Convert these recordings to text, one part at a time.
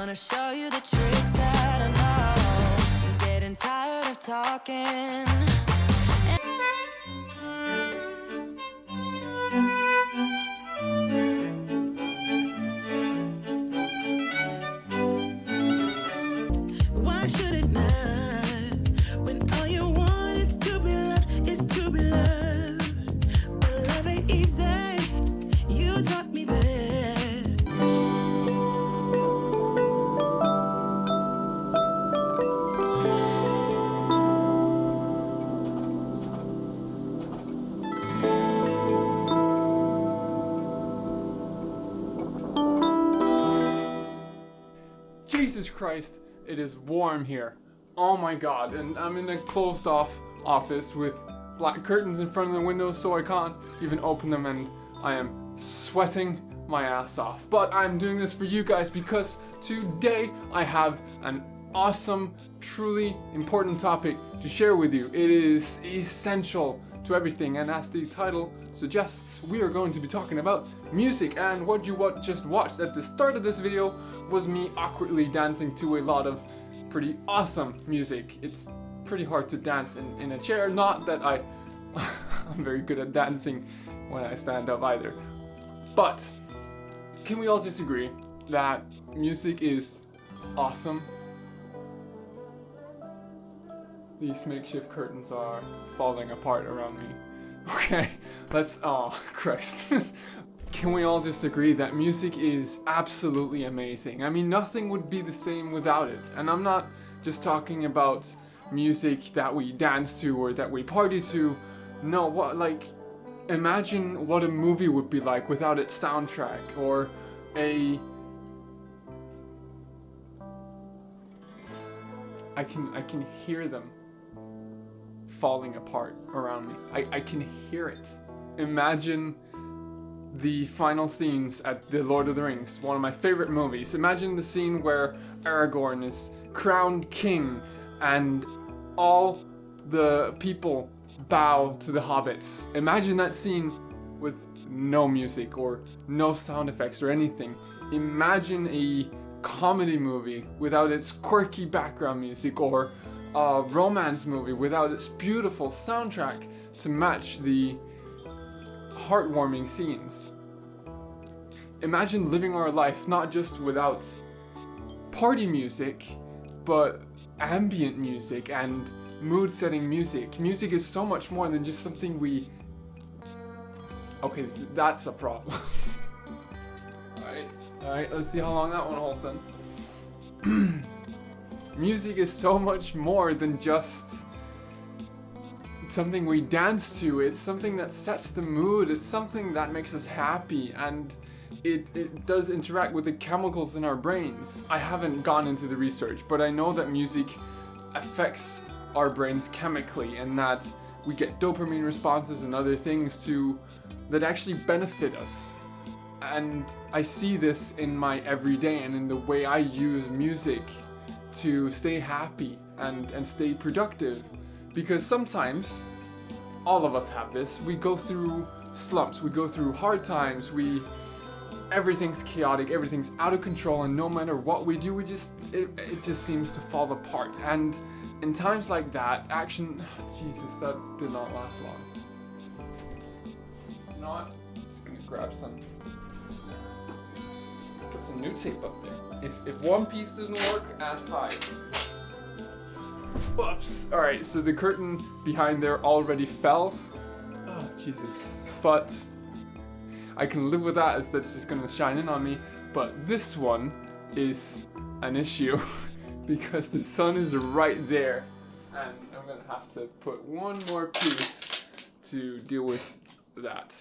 Gonna show you the tricks that I know. I'm getting tired of talking. Why should it not? When all you want is to be loved, is to be loved. But love ain't easy. You taught me that. Jesus Christ, it is warm here. Oh my god, and I'm in a closed off office with black curtains in front of the window so I can't even open them, and I am sweating my ass off. But I'm doing this for you guys because today I have an awesome, truly important topic to share with you. It is essential to everything, and as the title suggests, we are going to be talking about music. And what you just watched at the start of this video was me awkwardly dancing to a lot of pretty awesome music. It's pretty hard to dance in a chair, not that I'm very good at dancing when I stand up either. But can we all just agree that music is awesome? These makeshift curtains are falling apart around me. Okay, oh Christ. Can we all just agree that music is absolutely amazing? I mean, nothing would be the same without it. And I'm not just talking about music that we dance to or that we party to. No, imagine what a movie would be like without its soundtrack, or I can hear them falling apart around me. I can hear it. Imagine the final scenes at The Lord of the Rings, one of my favorite movies. Imagine the scene where Aragorn is crowned king and all the people bow to the hobbits. Imagine that scene with no music or no sound effects or anything. Imagine a comedy movie without its quirky background music, or a romance movie without its beautiful soundtrack to match the heartwarming scenes. Imagine living our life not just without party music, but ambient music and mood-setting music. Music is so much more than just something we... Okay, that's a problem. Alright, let's see how long that one holds then. Music is so much more than just something we dance to. It's something that sets the mood. It's something that makes us happy, and it does interact with the chemicals in our brains. I haven't gone into the research, but I know that music affects our brains chemically, and that we get dopamine responses and other things that actually benefit us. And I see this in my everyday and in the way I use music to stay happy and stay productive. Because sometimes, all of us have this, we go through slumps, we go through hard times, everything's chaotic, everything's out of control, and no matter what we do, it just seems to fall apart. And in times like that, Jesus, that did not last long. You know what? I'm just gonna grab put some new tape up there. If one piece doesn't work, add 5. Whoops. Alright, so the curtain behind there already fell. Oh, Jesus. But I can live with that, as that's just gonna shine in on me. But this one is an issue because the sun is right there. And I'm gonna have to put one more piece to deal with that.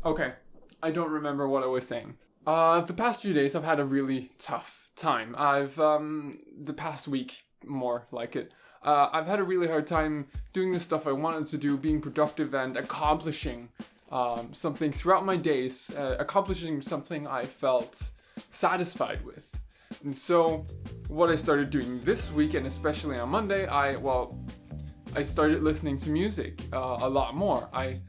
Okay, I don't remember what I was saying. The past few days I've had a really tough time. The past week, more like it. I've had a really hard time doing the stuff I wanted to do, being productive and accomplishing something throughout my days, accomplishing something I felt satisfied with. And so what I started doing this week, and especially on Monday, I started listening to music a lot more. I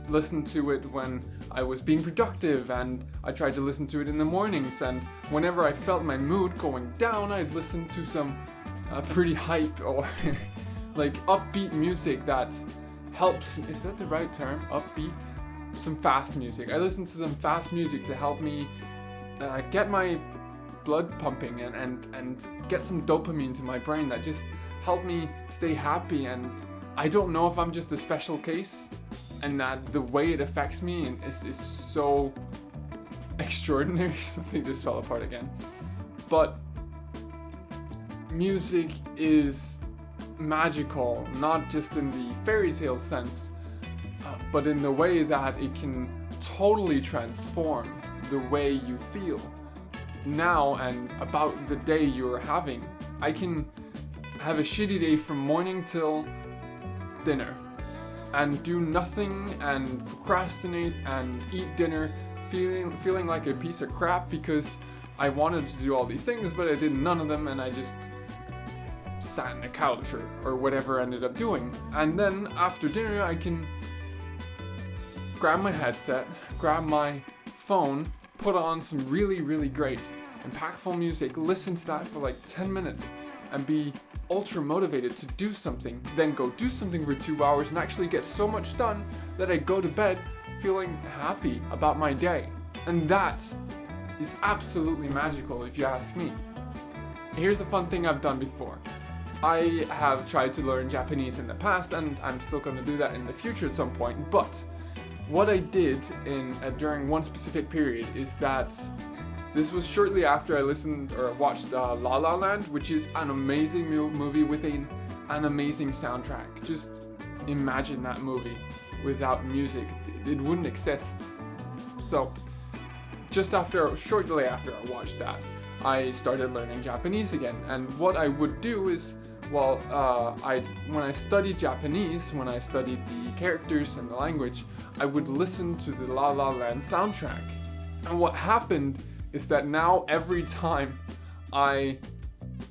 listened to it when I was being productive, and I tried to listen to it in the mornings, and whenever I felt my mood going down, I'd listen to some pretty hype or like upbeat music that helps. Is that the right term? Upbeat? Some fast music. I listen to some fast music to help me get my blood pumping and get some dopamine to my brain that just help me stay happy. And I don't know if I'm just a special case and that the way it affects me is so extraordinary. Something just fell apart again. But music is magical, not just in the fairy tale sense, but in the way that it can totally transform the way you feel now and about the day you're having. I can have a shitty day from morning till dinner and do nothing and procrastinate and eat dinner feeling like a piece of crap because I wanted to do all these things but I did none of them, and I just sat on the couch or whatever I ended up doing. And then after dinner I can grab my headset, grab my phone, put on some really, really great, impactful music, listen to that for like 10 minutes and be ultra motivated to do something, then go do something for 2 hours and actually get so much done that I go to bed feeling happy about my day. And that is absolutely magical if you ask me. Here's a fun thing I've done before. I have tried to learn Japanese in the past and I'm still going to do that in the future at some point, but what I did during one specific period is that this was shortly after I listened or watched La La Land, which is an amazing movie with an amazing soundtrack. Just imagine that movie without music. It wouldn't exist. So, shortly after I watched that, I started learning Japanese again. And what I would do is, when I studied Japanese, when I studied the characters and the language, I would listen to the La La Land soundtrack. And what happened is that now every time I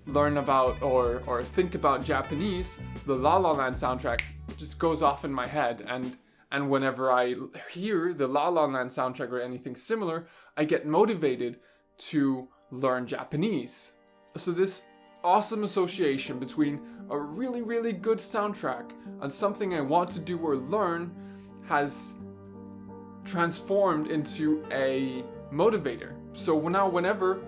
learn about or think about Japanese, the La La Land soundtrack just goes off in my head, and whenever I hear the La La Land soundtrack or anything similar, I get motivated to learn Japanese. So this awesome association between a really, really good soundtrack and something I want to do or learn has transformed into a motivator. So now whenever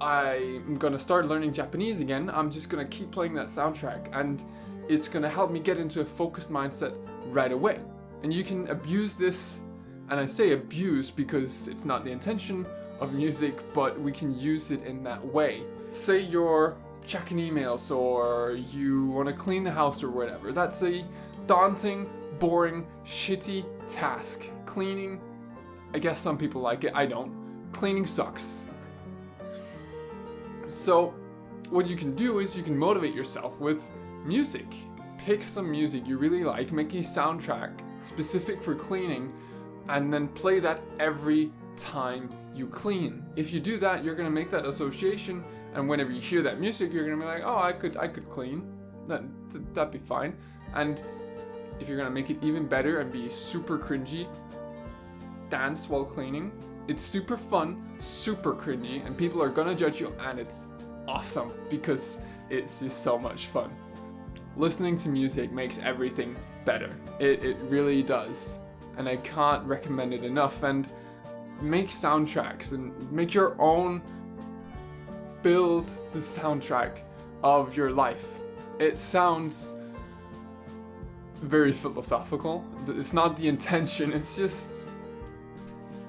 I'm gonna start learning Japanese again, I'm just gonna keep playing that soundtrack and it's gonna help me get into a focused mindset right away. And you can abuse this, and I say abuse because it's not the intention of music, but we can use it in that way. Say you're checking emails or you want to clean the house or whatever. That's a daunting, boring, shitty task. Cleaning, I guess some people like it, I don't. Cleaning sucks. So what you can do is you can motivate yourself with music. Pick some music you really like, make a soundtrack specific for cleaning, and then play that every time you clean. If you do that, you're going to make that association, and whenever you hear that music, you're going to be like, oh, I could clean. That'd be fine. And if you're going to make it even better and be super cringy, dance while cleaning. It's super fun, super cringy, and people are going to judge you, and it's awesome because it's just so much fun. Listening to music makes everything better. It really does. And I can't recommend it enough. And make soundtracks and make your own. Build the soundtrack of your life. It sounds very philosophical. It's not the intention, it's just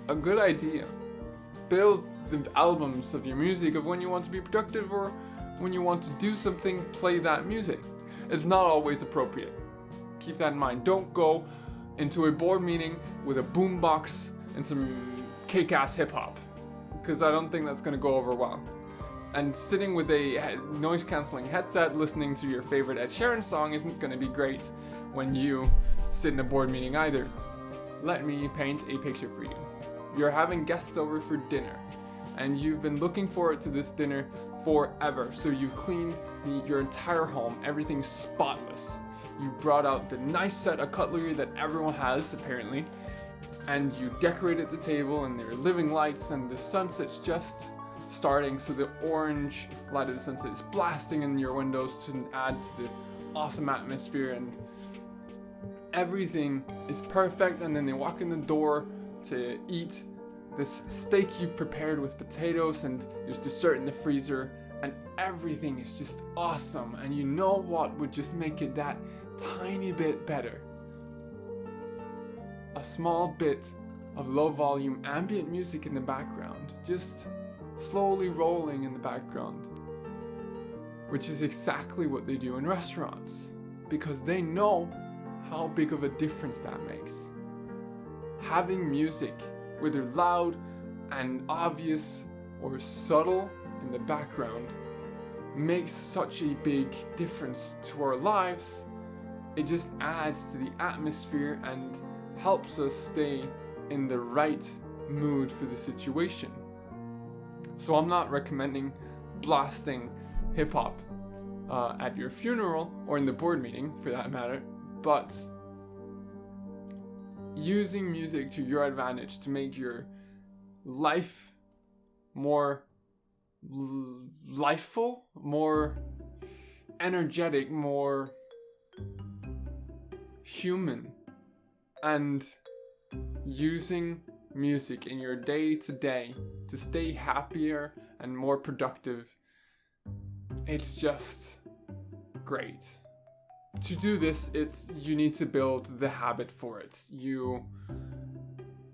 a good idea. Build the albums of your music of when you want to be productive or when you want to do something, play that music. It's not always appropriate. Keep that in mind. Don't go into a board meeting with a boombox and some kick-ass hip-hop, because I don't think that's going to go over well. And sitting with a noise-canceling headset listening to your favorite Ed Sheeran song isn't going to be great when you sit in a board meeting either. Let me paint a picture for you. You're having guests over for dinner, and you've been looking forward to this dinner forever. So you've cleaned your entire home, everything's spotless. you brought out the nice set of cutlery that everyone has apparently, and you decorated the table, and there are living lights, and the sunset's just starting, so the orange light of the sunset is blasting in your windows to add to the awesome atmosphere, and everything is perfect. And then they walk in the door to eat this steak you've prepared with potatoes, and there's dessert in the freezer, and everything is just awesome. And you know what would just make it that tiny bit better? A small bit of low volume ambient music in the background, just slowly rolling in the background, which is exactly what they do in restaurants, because they know how big of a difference that makes. Having music, whether loud and obvious or subtle in the background, makes such a big difference to our lives. It just adds to the atmosphere and helps us stay in the right mood for the situation. So I'm not recommending blasting hip-hop at your funeral or in the board meeting for that matter, but using music to your advantage to make your life more lifeful, more energetic, more human, and using music in your day-to-day to stay happier and more productive. It's just great. To do this, you need to build the habit for it.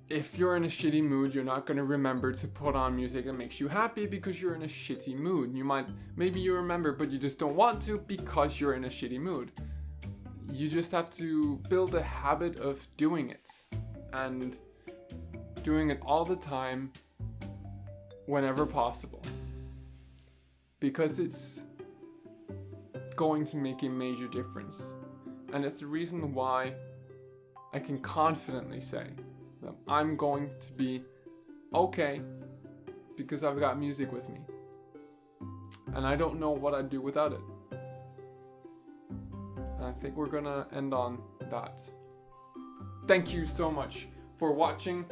If you're in a shitty mood, you're not going to remember to put on music that makes you happy because you're in a shitty mood. Maybe you remember, but you just don't want to because you're in a shitty mood. You just have to build a habit of doing it, and doing it all the time whenever possible, because it's going to make a major difference. And it's the reason why I can confidently say that I'm going to be okay because I've got music with me, and I don't know what I'd do without it. And I think we're gonna end on that. Thank you so much for watching.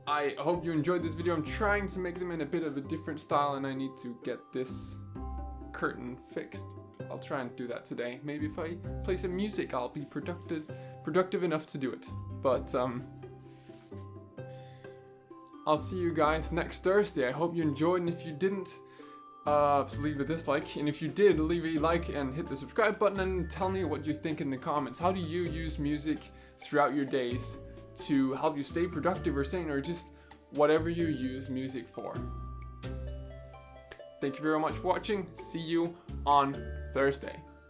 I hope you enjoyed this video. I'm trying to make them in a bit of a different style, and I need to get this curtain fixed. I'll try and do that today. Maybe if I play some music, I'll be productive enough to do it. But I'll see you guys next Thursday. I hope you enjoyed, and if you didn't, leave a dislike, and if you did, leave a like and hit the subscribe button, and tell me what you think in the comments. How do you use music throughout your days to help you stay productive or sane, or just whatever you use music for? Thank you very much for watching. See you on Thursday.